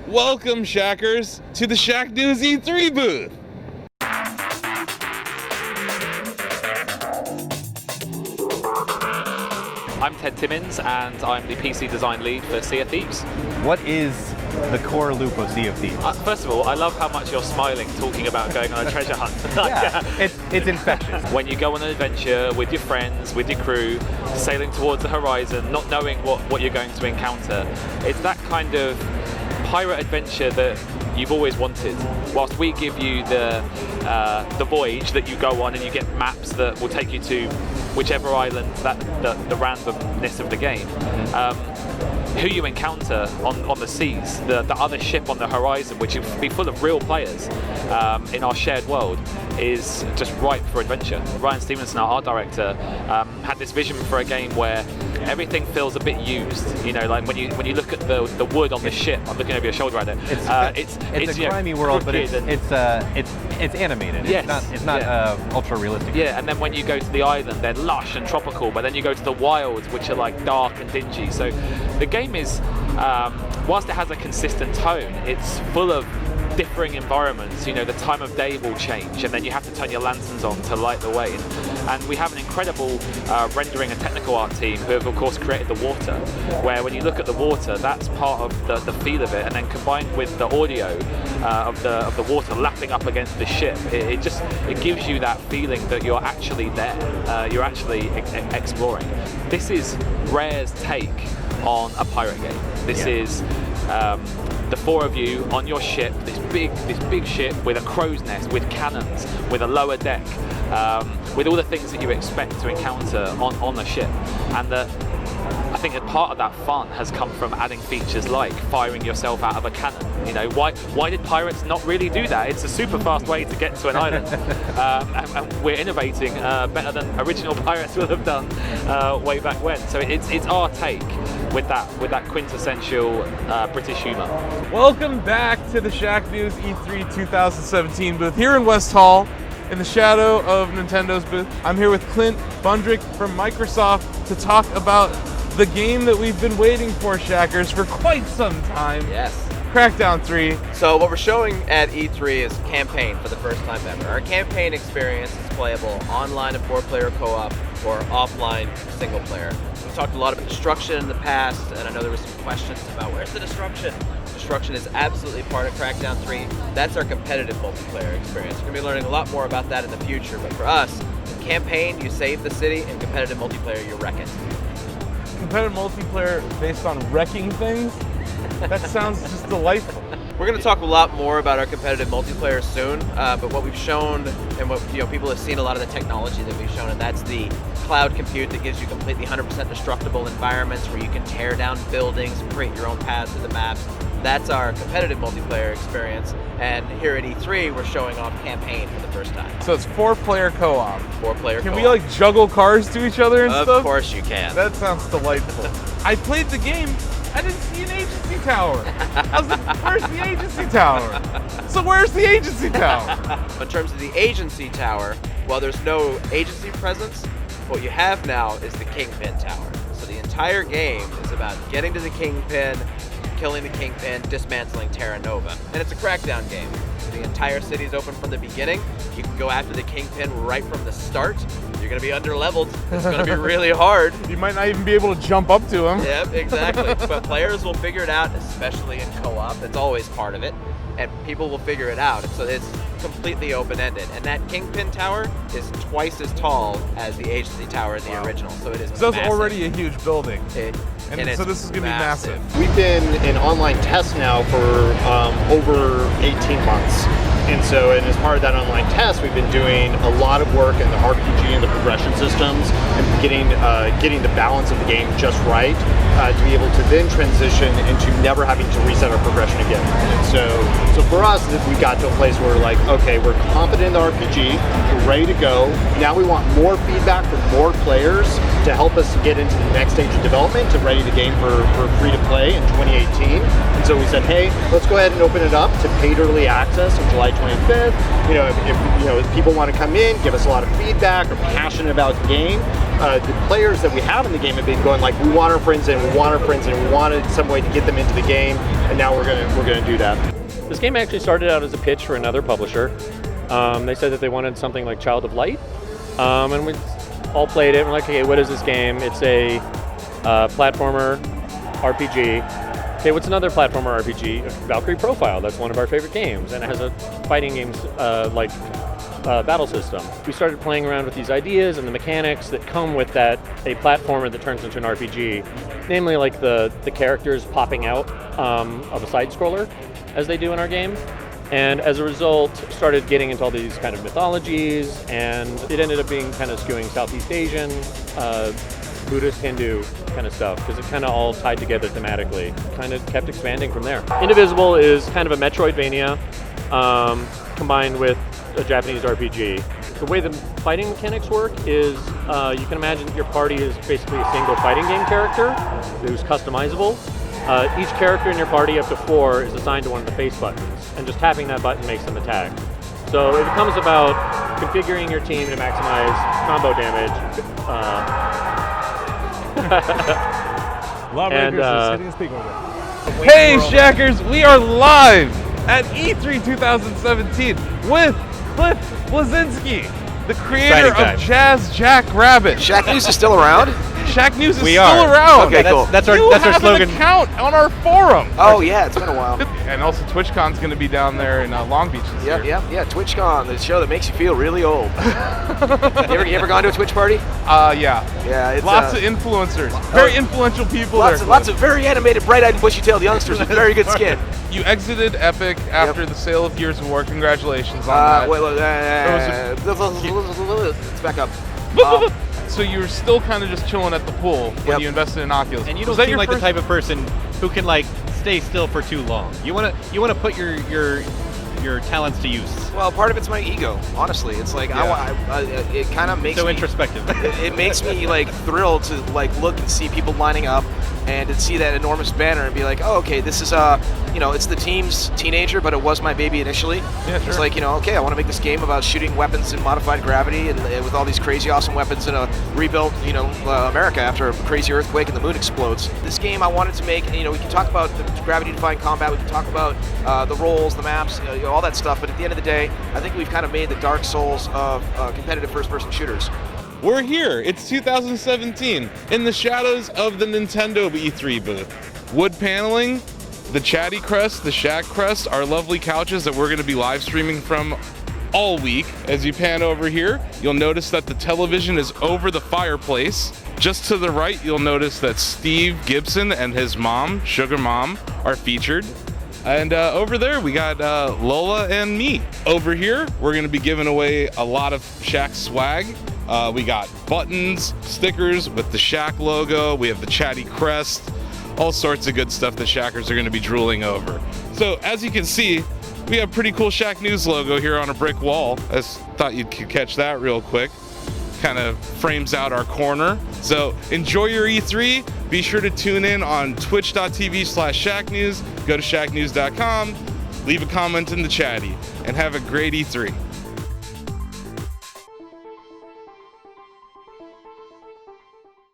Welcome, Shackers, to the Shacknews E3 booth. I'm Ted Timmins, and I'm the PC design lead for Sea of Thieves. What is the core loop of Sea of Thieves? First of all, I love how much you're smiling talking about going on a treasure hunt. It's infectious. When you go on an adventure with your friends, with your crew, sailing towards the horizon, not knowing what you're going to encounter, it's that kind of pirate adventure that you've always wanted. Whilst we give you the voyage that you go on, and you get maps that will take you to whichever island, the randomness of the game. Who you encounter on the seas, the other ship on the horizon, which will be full of real players in our shared world, is just ripe for adventure. Ryan Stevenson, our art director, had this vision for a game where everything feels a bit used. You know, like when you look at the wood on the ship. I'm looking over your shoulder right there. It's a grimy world, but it's animated. Yes, it's not ultra realistic. Yeah, and then when you go to the island, they're lush and tropical, but then you go to the wilds, which are like dark and dingy. So the game is, whilst it has a consistent tone, it's full of differing environments. You know, the time of day will change, and then you have to turn your lanterns on to light the way. And we have an incredible rendering and technical art team who have, of course, created the water, where when you look at the water, that's part of the feel of it, and then combined with the audio of the water lapping up against the ship, it gives you that feeling that you're actually there, you're actually exploring. This is Rare's take on a pirate game. This is the four of you on your ship, this big ship with a crow's nest, with cannons, with a lower deck, with all the things that you expect to encounter on the ship. And I think a part of that fun has come from adding features like firing yourself out of a cannon. You know, why did pirates not really do that? It's a super fast way to get to an island, and we're innovating better than original pirates would have done way back when. So it's our take with that quintessential British humour. Welcome back to the Shacknews E3 2017 booth here in West Hall, in the shadow of Nintendo's booth. I'm here with Clint Bundrick from Microsoft to talk about the game that we've been waiting for, Shackers, for quite some time. Yes. Crackdown 3. So what we're showing at E3 is campaign for the first time ever. Our campaign experience is playable online and 4-player co-op or offline single player. We've talked a lot about destruction in the past, and I know there were some questions about where's the destruction. Destruction is absolutely part of Crackdown 3. That's our competitive multiplayer experience. We're going to be learning a lot more about that in the future, but for us, in campaign, you save the city, and competitive multiplayer, you wreck it. Competitive multiplayer based on wrecking things? That sounds just delightful. We're going to talk a lot more about our competitive multiplayer soon, but what we've shown and what people have seen a lot of the technology that we've shown, and that's the cloud compute that gives you completely 100% destructible environments where you can tear down buildings and create your own paths to the maps. That's our competitive multiplayer experience, and here at E3 we're showing off campaign for the first time. So it's 4-player co-op. 4-player co-op. Can we like juggle cars to each other and stuff? Of course you can. That sounds delightful. I played the game. I didn't see an agency tower. I was like, where's the agency tower? So where's the agency tower? In terms of the agency tower, while there's no agency presence, what you have now is the Kingpin tower. So the entire game is about getting to the Kingpin, killing the Kingpin, dismantling Terra Nova. And it's a Crackdown game. The entire city is open from the beginning. You can go after the Kingpin right from the start. You're going to be under-leveled. It's going to be really hard. You might not even be able to jump up to him. Yep, exactly. But players will figure it out, especially in co-op. That's always part of it. And people will figure it out. So it's completely open-ended. And that Kingpin tower is twice as tall as the agency tower in the original. So it is So it's massive. already a huge building. And so this is going to be massive. We've been in online tests now for over 18 months. And as part of that online test, we've been doing a lot of work in the RPG and the progression systems and getting the balance of the game just right to be able to then transition into never having to reset our progression again. And so for us, we got to a place where we're like, okay, we're confident in the RPG, we're ready to go. Now we want more feedback from more players to help us get into the next stage of development and ready the game for free to play in 2018. And so we said, hey, let's go ahead and open it up to paid early access on July 25th. If people want to come in, give us a lot of feedback, are passionate about the game, the players that we have in the game have been going like, we want our friends in, we want our friends in, we wanted some way to get them into the game, and now we're gonna do that. This game actually started out as a pitch for another publisher. They said that they wanted something like Child of Light, and we all played it. And we're like, okay, what is this game? It's a platformer RPG. Okay, what's another platformer RPG? Valkyrie Profile. That's one of our favorite games, and it has a fighting games like battle system. We started playing around with these ideas and the mechanics that come with that, a platformer that turns into an RPG, namely like the characters popping out of a side scroller, as they do in our game. And as a result, started getting into all these kind of mythologies, and it ended up being kind of skewing Southeast Asian, Buddhist, Hindu kind of stuff, because it kind of all tied together thematically. Kind of kept expanding from there. Indivisible is kind of a Metroidvania combined with a Japanese RPG. The way the fighting mechanics work is you can imagine your party is basically a single fighting game character who's customizable. Each character in your party, up to 4, is assigned to one of the face buttons, and just tapping that button makes them attack. So it becomes about configuring your team to maximize combo damage. Lawbreakers is hitting the speaker over. Hey Shackers, we are live at E3 2017 with Cliff Bleszinski, the creator of Jazz Jackrabbit. Shacknews is still around? Shacknews is We still are. around. Okay, cool. That's You our have slogan. an account on our forum. Oh yeah, it's been a while. And also TwitchCon's going to be down there in Long Beach this year. Yeah. TwitchCon, the show that makes you feel really old. you ever gone to a Twitch party? Yeah. Yeah, it's Lots of influencers, very influential people there. lots of very animated, bright-eyed, and bushy-tailed youngsters with very good skin. You exited Epic after the sale of Gears of War. Congratulations on that. Let's back up. So you were still kind of just chilling at the pool when you invested in Oculus. And you Was don't that seem your like the first- type of person who can like stay still for too long. You wanna put your talents to use. Well, part of it's my ego, honestly. It's like it kind of makes So me introspective. it makes me like thrilled to like look and see people lining up and to see that enormous banner and be like, oh, okay, this is it's the team's teenager, but it was my baby initially. Yeah, sure. It's like, okay, I want to make this game about shooting weapons in modified gravity and with all these crazy awesome weapons in a rebuilt, America after a crazy earthquake and the moon explodes. This game I wanted to make, we can talk about the gravity-defying combat, we can talk about the roles, the maps, all that stuff, but at the end of the day, I think we've kind of made the Dark Souls of competitive first-person shooters. We're here. It's 2017 in the shadows of the Nintendo E3 booth. Wood paneling, the Chatty Crest, the Shack Crest, our lovely couches that we're going to be live streaming from all week. As you pan over here, you'll notice that the television is over the fireplace. Just to the right, you'll notice that Steve Gibson and his mom, Sugar Mom, are featured. And over there, we got Lola and me. Over here, we're going to be giving away a lot of Shack swag. We got buttons, stickers with the Shack logo. We have the Chatty Crest, all sorts of good stuff that Shackers are going to be drooling over. So as you can see, we have pretty cool Shacknews logo here on a brick wall. I thought you could catch that real quick. Kind of frames out our corner. So enjoy your E3. Be sure to tune in on twitch.tv/Shacknews. Go to shacknews.com. Leave a comment in the chatty and have a great E3.